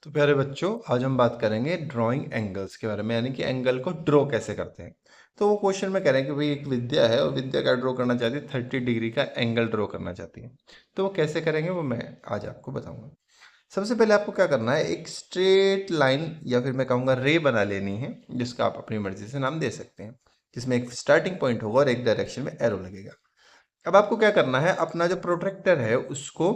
तो प्यारे बच्चों, आज हम बात करेंगे ड्राइंग एंगल्स के बारे में, यानी कि एंगल को ड्रॉ कैसे करते हैं। तो वो क्वेश्चन में कह रहे हैं कि भाई एक विद्या है और विद्या क्या ड्रॉ करना चाहती है, 30 डिग्री का एंगल ड्रॉ करना चाहती है। तो वो कैसे करेंगे वो मैं आज आपको बताऊंगा। सबसे पहले आपको क्या करना है, एक स्ट्रेट लाइन या फिर मैं कहूँगा रे बना लेनी है, जिसका आप अपनी मर्जी से नाम दे सकते हैं, जिसमें एक स्टार्टिंग पॉइंट होगा और एक डायरेक्शन में एरो लगेगा। अब आपको क्या करना है, अपना जो प्रोट्रैक्टर है उसको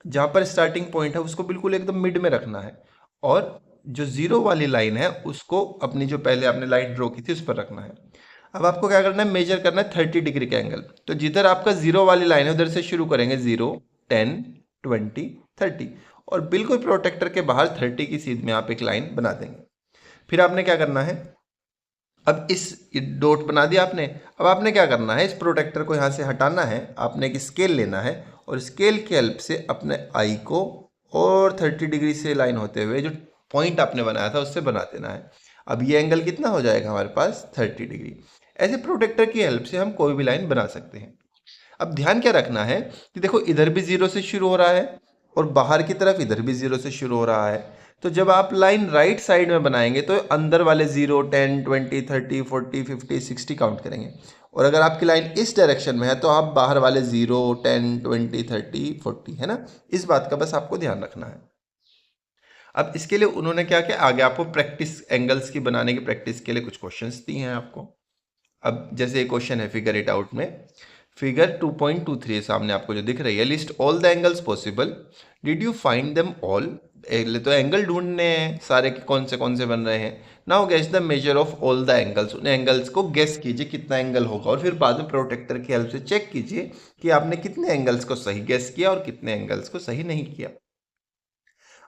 जहाँ पर स्टार्टिंग पॉइंट है उसको बिल्कुल एकदम मिड में रखना है, और जो जीरो वाली लाइन है उसको अपनी जो पहले आपने लाइन ड्रॉ की थी उस पर रखना है। अब आपको क्या करना है, मेजर करना है 30 डिग्री का एंगल। तो जिधर आपका जीरो वाली लाइन है उधर से शुरू करेंगे, 0, 10, 20, 30, और बिल्कुल प्रोटेक्टर के बाहर 30 की सीध में आप एक लाइन बना देंगे। फिर आपने क्या करना है, अब इस डॉट बना दिया आपने। अब आपने क्या करना है, इस प्रोटेक्टर को यहाँ से हटाना है, आपने एक स्केल लेना है और स्केल की हेल्प से अपने आई को और 30 डिग्री से लाइन होते हुए जो पॉइंट आपने बनाया था उससे बना देना है। अब ये एंगल कितना हो जाएगा हमारे पास, 30 डिग्री। ऐसे प्रोटेक्टर की हेल्प से हम कोई भी लाइन बना सकते हैं। अब ध्यान क्या रखना है कि देखो, इधर भी जीरो से शुरू हो रहा है और बाहर की तरफ इधर भी जीरो से शुरू हो रहा है। तो जब आप लाइन राइट साइड में बनाएंगे तो अंदर वाले 0, 10, 20, 30, 40, 50, 60 काउंट करेंगे, और अगर आपकी लाइन इस डायरेक्शन में है तो आप बाहर वाले 0, 10, 20, 30, 40, है ना। इस बात का बस आपको ध्यान रखना है। अब इसके लिए उन्होंने क्या किया, आगे आपको प्रैक्टिस एंगल्स की बनाने की प्रैक्टिस के लिए कुछ क्वेश्चंस दिए हैं आपको। अब जैसे एक क्वेश्चन है फिगर इट आउट में, फिगर 2.23 सामने आपको जो दिख रही है, list all the angles possible, did you find them all. तो एंगल ढूंढने हैं सारे कि कौन से बन रहे हैं। Now guess the measure of all the angles, उन एंगल्स को गेस कीजिए कितना एंगल होगा, और फिर बाद में प्रोटेक्टर की हेल्प से चेक कीजिए कि आपने कितने एंगल्स को सही गेस किया और कितने एंगल्स को सही नहीं किया।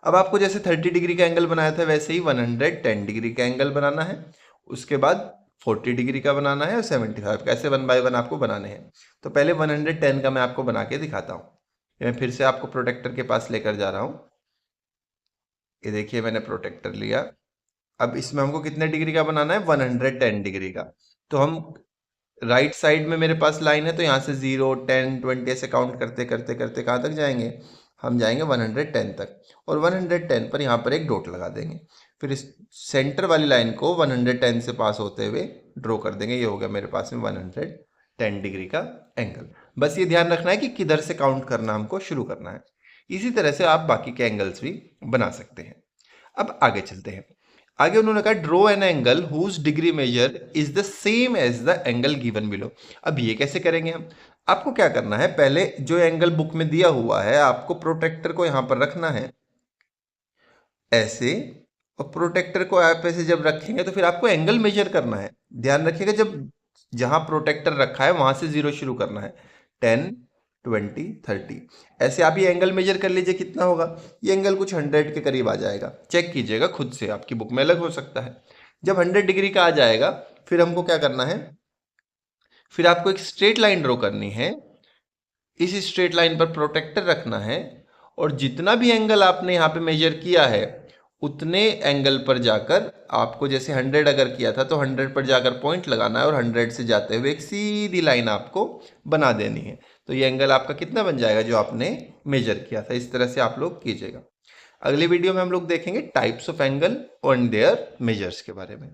अब आपको जैसे 30 डिग्री का एंगल बनाया था वैसे ही 110 डिग्री का एंगल बनाना है, उसके बाद 40 डिग्री का बनाना है और 75 का, ऐसे 1 बाय 1 आपको बनाने हैं। तो पहले 110 का मैं आपको बना के दिखाता हूँ। मैं फिर से आपको प्रोटेक्टर के पास लेकर जा रहा हूँ। ये देखिए मैंने प्रोटेक्टर लिया। अब इसमें हमको कितने डिग्री का बनाना है, 110 डिग्री का। तो हम राइट साइड में मेरे पास लाइन है, तो यहाँ से 0, 10, 20 ऐसे काउंट करते करते करते कहाँ तक जाएंगे, हम जाएंगे 110 तक, और 110 पर यहाँ पर एक डॉट लगा देंगे। फिर इस सेंटर वाली लाइन को 110 से पास होते हुए ड्रॉ कर देंगे। ये हो गया मेरे पास में 110 डिग्री का एंगल। बस ये ध्यान रखना है कि किधर से काउंट करना हमको शुरू करना है। इसी तरह से आप बाकी के एंगल्स भी बना सकते हैं। अब आगे चलते हैं। आगे उन्होंने कहा draw an angle whose degree measure is the same as the angle given below. अब ये कैसे करेंगे हम, आपको क्या करना है, पहले जो एंगल बुक में दिया हुआ है आपको प्रोटेक्टर को यहां पर रखना है ऐसे, और प्रोटेक्टर को आप ऐसे जब रखेंगे तो फिर आपको एंगल मेजर करना है। ध्यान रखिएगा, जब जहां प्रोटेक्टर रखा है वहां से 0 शुरू करना है, 10, 20, 30 ऐसे आप ये एंगल मेजर कर लीजिए कितना होगा। ये एंगल कुछ 100 के करीब आ जाएगा, चेक कीजिएगा खुद से, आपकी बुक में अलग हो सकता है। जब 100 डिग्री का आ जाएगा फिर हमको क्या करना है, फिर आपको एक स्ट्रेट लाइन ड्रॉ करनी है। इस स्ट्रेट लाइन पर प्रोटेक्टर रखना है, और जितना भी एंगल आपने यहाँ पे मेजर किया है उतने एंगल पर जाकर आपको, जैसे 100 अगर किया था तो 100 पर जाकर पॉइंट लगाना है, और 100 से जाते हुए एक सीधी लाइन आपको बना देनी है। तो ये एंगल आपका कितना बन जाएगा जो आपने मेजर किया था। इस तरह से आप लोग कीजिएगा। अगले वीडियो में हम लोग देखेंगे टाइप्स ऑफ एंगल और देयर मेजर्स के बारे में।